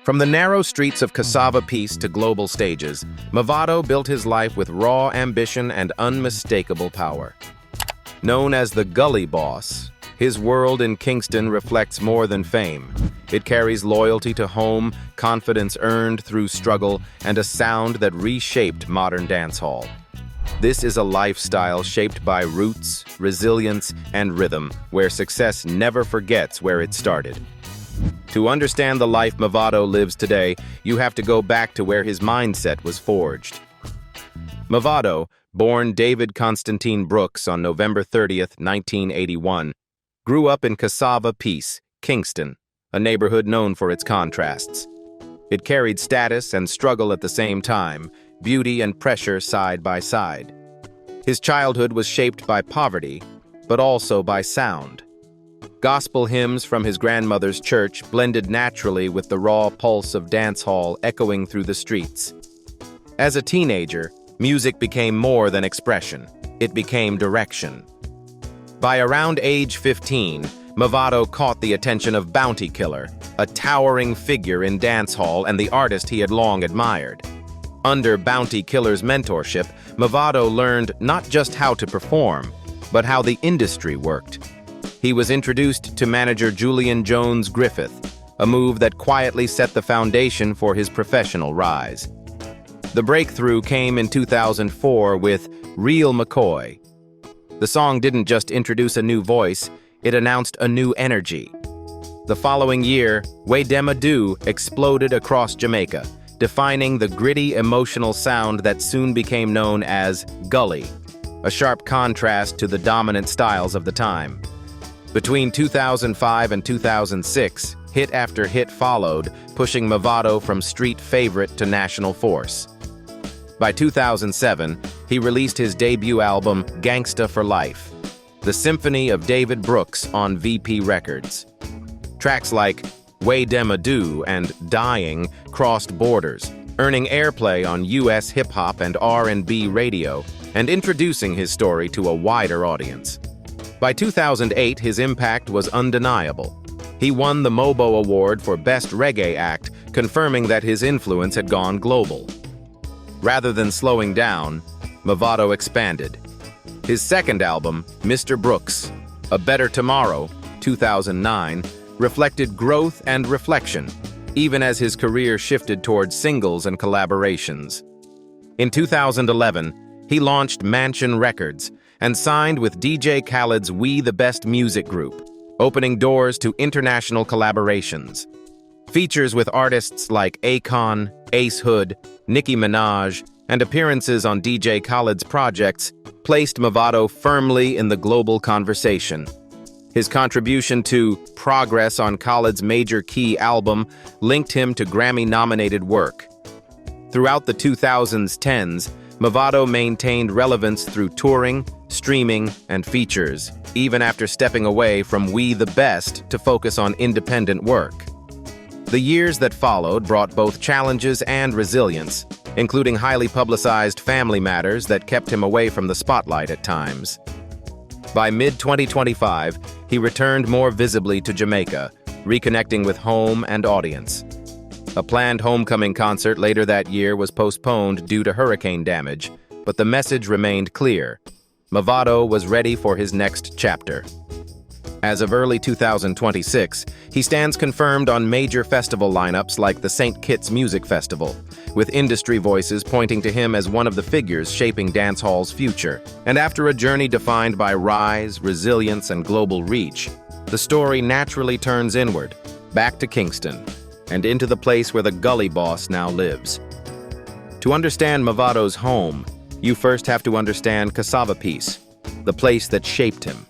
From the narrow streets of Cassava Piece to global stages, Mavado built his life with raw ambition and unmistakable power. Known as the Gully Boss, his world in Kingston reflects more than fame. It carries loyalty to home, confidence earned through struggle, and a sound that reshaped modern dancehall. This is a lifestyle shaped by roots, resilience, and rhythm, where success never forgets where it started. To understand the life Mavado lives today, you have to go back to where his mindset was forged. Mavado, born David Constantine Brooks on November 30th, 1981, grew up in Cassava Piece, Kingston, a neighborhood known for its contrasts. It carried status and struggle at the same time, beauty and pressure side by side. His childhood was shaped by poverty, but also by sound. Gospel hymns from his grandmother's church blended naturally with the raw pulse of dancehall echoing through the streets. As a teenager, music became more than expression. It became direction. By around age 15, Mavado caught the attention of Bounty Killer, a towering figure in dancehall and the artist he had long admired. Under Bounty Killer's mentorship, Mavado learned not just how to perform, but how the industry worked. He was introduced to manager Julian Jones Griffith, a move that quietly set the foundation for his professional rise. The breakthrough came in 2004 with Real McCoy. The song didn't just introduce a new voice, it announced a new energy. The following year, Way Dem a Do exploded across Jamaica, defining the gritty, emotional sound that soon became known as Gully, a sharp contrast to the dominant styles of the time. Between 2005 and 2006, hit after hit followed, pushing Mavado from street favorite to national force. By 2007, he released his debut album, Gangsta for Life, the symphony of David Brooks on VP Records. Tracks like Way Dem a Do and Dying crossed borders, earning airplay on U.S. hip-hop and R&B radio, and introducing his story to a wider audience. By 2008, his impact was undeniable. He won the MOBO Award for Best Reggae Act, confirming that his influence had gone global. Rather than slowing down, Mavado expanded. His second album, Mr. Brooks, A Better Tomorrow, 2009, reflected growth and reflection, even as his career shifted towards singles and collaborations. In 2011, he launched Mansion Records and signed with DJ Khaled's We the Best Music Group, opening doors to international collaborations. Features with artists like Akon, Ace Hood, Nicki Minaj, and appearances on DJ Khaled's projects placed Mavado firmly in the global conversation. His contribution to Progress on Khaled's Major Key album linked him to Grammy-nominated work. Throughout the 2010s, Mavado maintained relevance through touring, streaming, and features, even after stepping away from We the Best to focus on independent work. The years that followed brought both challenges and resilience, including highly publicized family matters that kept him away from the spotlight at times. By mid-2025, he returned more visibly to Jamaica, reconnecting with home and audience. A planned homecoming concert later that year was postponed due to hurricane damage, but the message remained clear. Mavado was ready for his next chapter. As of early 2026, he stands confirmed on major festival lineups like the St. Kitts Music Festival, with industry voices pointing to him as one of the figures shaping dancehall's future. And after a journey defined by rise, resilience, and global reach, the story naturally turns inward, back to Kingston, and into the place where the Gully Boss now lives. To understand Mavado's home, you first have to understand Cassava Piece, the place that shaped him.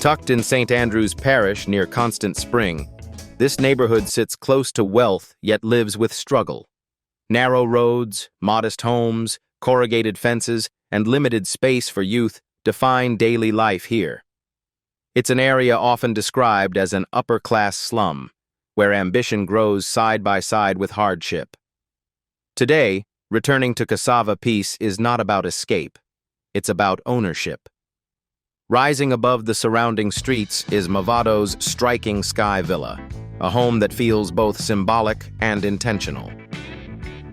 Tucked in St. Andrew's Parish near Constant Spring, this neighborhood sits close to wealth yet lives with struggle. Narrow roads, modest homes, corrugated fences, and limited space for youth define daily life here. It's an area often described as an upper-class slum, where ambition grows side by side with hardship. Today, returning to Cassava Piece is not about escape. It's about ownership. Rising above the surrounding streets is Mavado's striking sky villa, a home that feels both symbolic and intentional.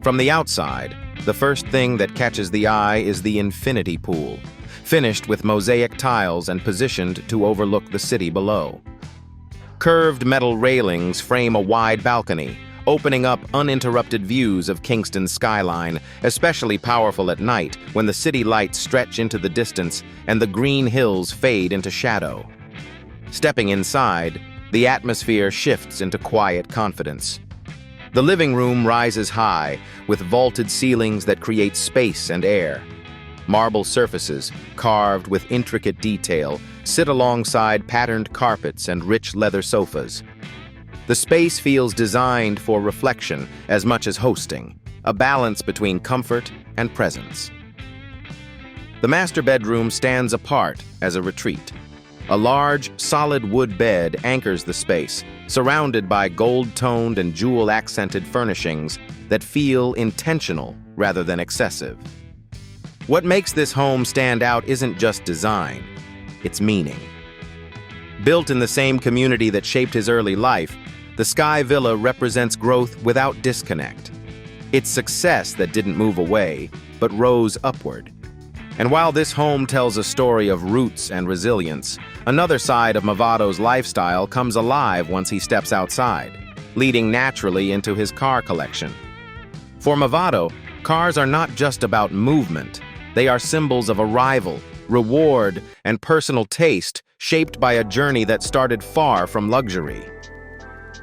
From the outside, the first thing that catches the eye is the infinity pool, finished with mosaic tiles and positioned to overlook the city below. Curved metal railings frame a wide balcony, opening up uninterrupted views of Kingston's skyline, especially powerful at night when the city lights stretch into the distance and the green hills fade into shadow. Stepping inside, the atmosphere shifts into quiet confidence. The living room rises high, with vaulted ceilings that create space and air. Marble surfaces, carved with intricate detail, sit alongside patterned carpets and rich leather sofas. The space feels designed for reflection as much as hosting, a balance between comfort and presence. The master bedroom stands apart as a retreat. A large, solid wood bed anchors the space, surrounded by gold-toned and jewel-accented furnishings that feel intentional rather than excessive. What makes this home stand out isn't just design, it's meaning. Built in the same community that shaped his early life, the Sky Villa represents growth without disconnect. It's success that didn't move away, but rose upward. And while this home tells a story of roots and resilience, another side of Mavado's lifestyle comes alive once he steps outside, leading naturally into his car collection. For Mavado, cars are not just about movement. They are symbols of arrival, reward, and personal taste shaped by a journey that started far from luxury.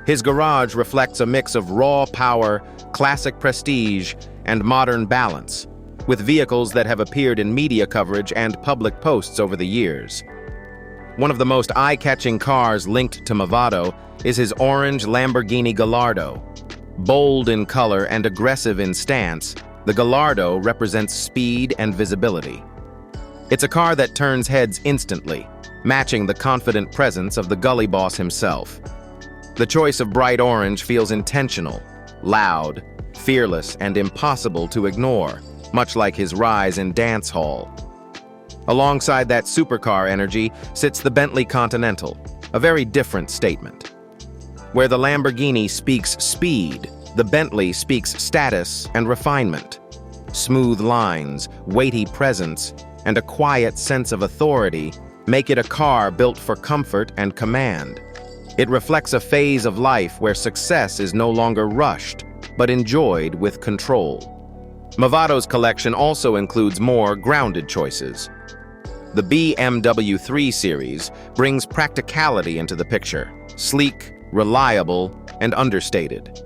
His garage reflects a mix of raw power, classic prestige, and modern balance, with vehicles that have appeared in media coverage and public posts over the years. One of the most eye-catching cars linked to Mavado is his orange Lamborghini Gallardo. Bold in color and aggressive in stance, the Gallardo represents speed and visibility. It's a car that turns heads instantly, matching the confident presence of the Gully Boss himself. The choice of bright orange feels intentional, loud, fearless, and impossible to ignore, much like his rise in dancehall. Alongside that supercar energy sits the Bentley Continental, a very different statement. Where the Lamborghini speaks speed, the Bentley speaks status and refinement. Smooth lines, weighty presence, and a quiet sense of authority make it a car built for comfort and command. It reflects a phase of life where success is no longer rushed, but enjoyed with control. Mavado's collection also includes more grounded choices. The BMW 3 Series brings practicality into the picture, sleek, reliable, and understated.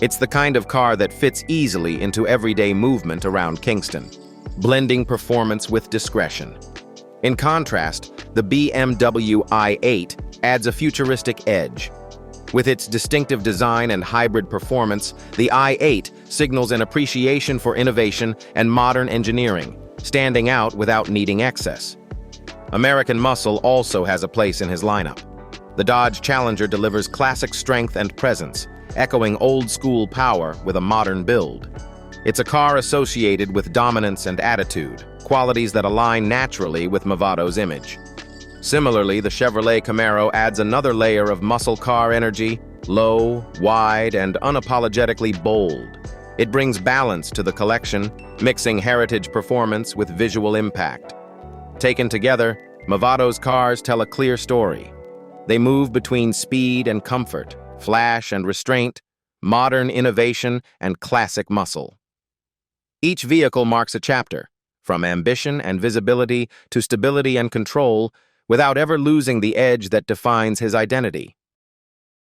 It's the kind of car that fits easily into everyday movement around Kingston, blending performance with discretion. In contrast, the BMW i8 adds a futuristic edge. With its distinctive design and hybrid performance, the i8 signals an appreciation for innovation and modern engineering, standing out without needing excess. American muscle also has a place in his lineup. The Dodge Challenger delivers classic strength and presence, echoing old-school power with a modern build. It's a car associated with dominance and attitude, qualities that align naturally with Mavado's image. Similarly, the Chevrolet Camaro adds another layer of muscle car energy, low, wide, and unapologetically bold. It brings balance to the collection, mixing heritage performance with visual impact. Taken together, Mavado's cars tell a clear story. They move between speed and comfort, flash and restraint, modern innovation and classic muscle. Each vehicle marks a chapter, from ambition and visibility to stability and control, without ever losing the edge that defines his identity.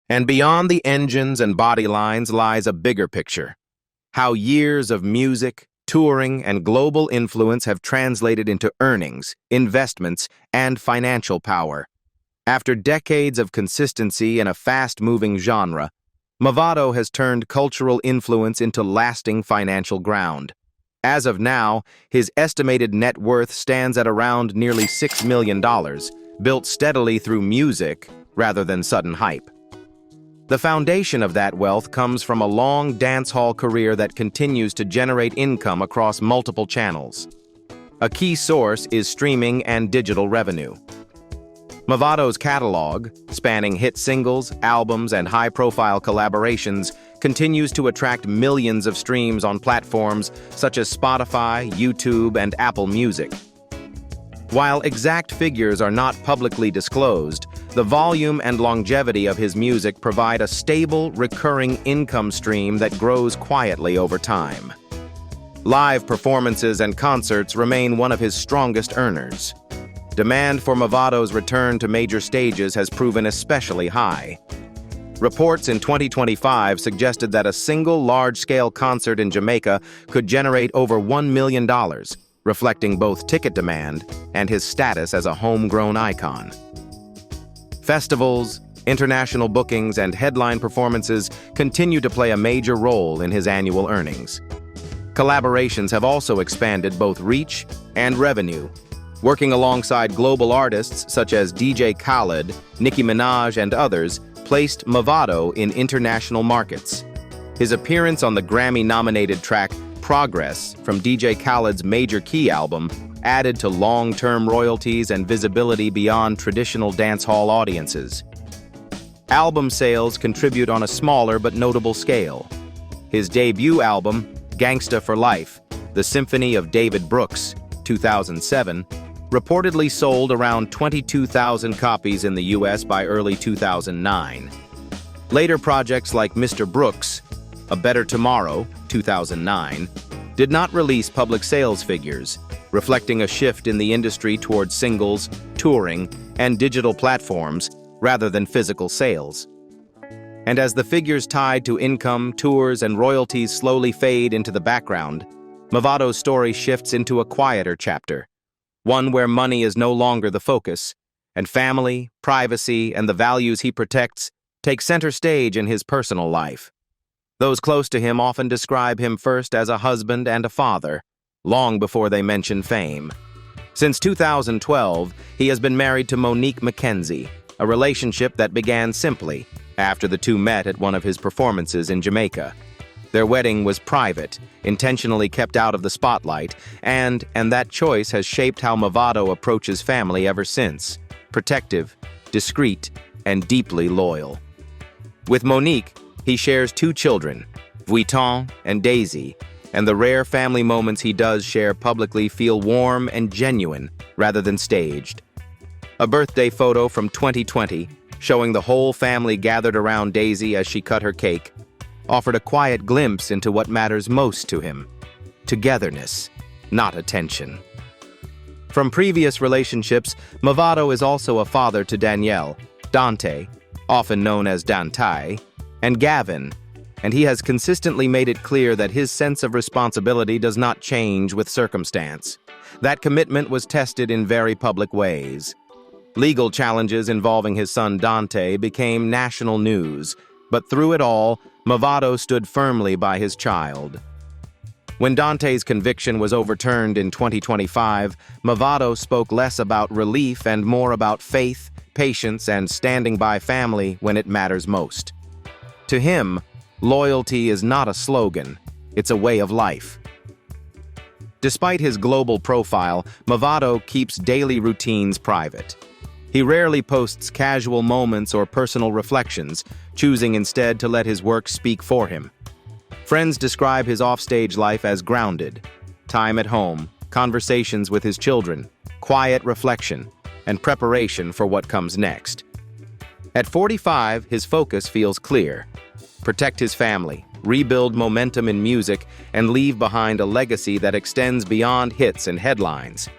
And beyond the engines and body lines lies a bigger picture. How years of music, touring, and global influence have translated into earnings, investments, and financial power. After decades of consistency in a fast-moving genre, Mavado has turned cultural influence into lasting financial ground. As of now, his estimated net worth stands at around nearly $6 million, built steadily through music rather than sudden hype. The foundation of that wealth comes from a long dancehall career that continues to generate income across multiple channels. A key source is streaming and digital revenue. Mavado's catalog, spanning hit singles, albums, and high-profile collaborations, continues to attract millions of streams on platforms such as Spotify, YouTube, and Apple Music. While exact figures are not publicly disclosed, the volume and longevity of his music provide a stable, recurring income stream that grows quietly over time. Live performances and concerts remain one of his strongest earners. Demand for Mavado's return to major stages has proven especially high. Reports in 2025 suggested that a single large-scale concert in Jamaica could generate over $1 million, reflecting both ticket demand and his status as a homegrown icon. Festivals, international bookings, and headline performances continue to play a major role in his annual earnings. Collaborations have also expanded both reach and revenue, working alongside global artists such as DJ Khaled, Nicki Minaj, and others, placed Mavado in international markets. His appearance on the Grammy-nominated track Progress from DJ Khaled's Major Key album added to long-term royalties and visibility beyond traditional dancehall audiences. Album sales contribute on a smaller but notable scale. His debut album, Gangsta for Life, The Symphony of David Brooks, 2007, reportedly sold around 22,000 copies in the US by early 2009. Later projects like Mr. Brooks, A Better Tomorrow, 2009, did not release public sales figures, reflecting a shift in the industry towards singles, touring, and digital platforms rather than physical sales. And as the figures tied to income, tours, and royalties slowly fade into the background, Mavado's story shifts into a quieter chapter, one where money is no longer the focus, and family, privacy, and the values he protects take center stage in his personal life. Those close to him often describe him first as a husband and a father, long before they mention fame. Since 2012, he has been married to Monique McKenzie, a relationship that began simply after the two met at one of his performances in Jamaica. Their wedding was private, intentionally kept out of the spotlight, and that choice has shaped how Mavado approaches family ever since: protective, discreet, and deeply loyal. With Monique, he shares two children, Vuitton and Daisy, and the rare family moments he does share publicly feel warm and genuine rather than staged. A birthday photo from 2020, showing the whole family gathered around Daisy as she cut her cake, offered a quiet glimpse into what matters most to him: togetherness, not attention. From previous relationships, Mavado is also a father to Danielle, Dante, often known as Dantai, and Gavin, and he has consistently made it clear that his sense of responsibility does not change with circumstance. That commitment was tested in very public ways. Legal challenges involving his son Dante became national news, but through it all, Mavado stood firmly by his child. When Dante's conviction was overturned in 2025, Mavado spoke less about relief and more about faith, patience, and standing by family when it matters most. To him, loyalty is not a slogan, it's a way of life. Despite his global profile, Mavado keeps daily routines private. He rarely posts casual moments or personal reflections, choosing instead to let his work speak for him. Friends describe his offstage life as grounded: time at home, conversations with his children, quiet reflection, and preparation for what comes next. At 45, his focus feels clear: protect his family, rebuild momentum in music, and leave behind a legacy that extends beyond hits and headlines.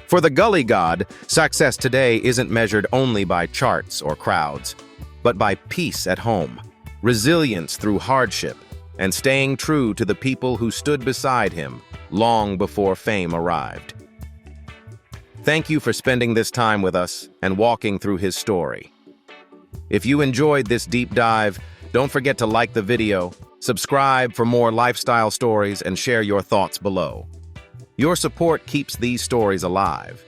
For the Gully God, success today isn't measured only by charts or crowds, but by peace at home, resilience through hardship, and staying true to the people who stood beside him long before fame arrived. Thank you for spending this time with us and walking through his story. If you enjoyed this deep dive, don't forget to like the video, subscribe for more lifestyle stories, and share your thoughts below. Your support keeps these stories alive.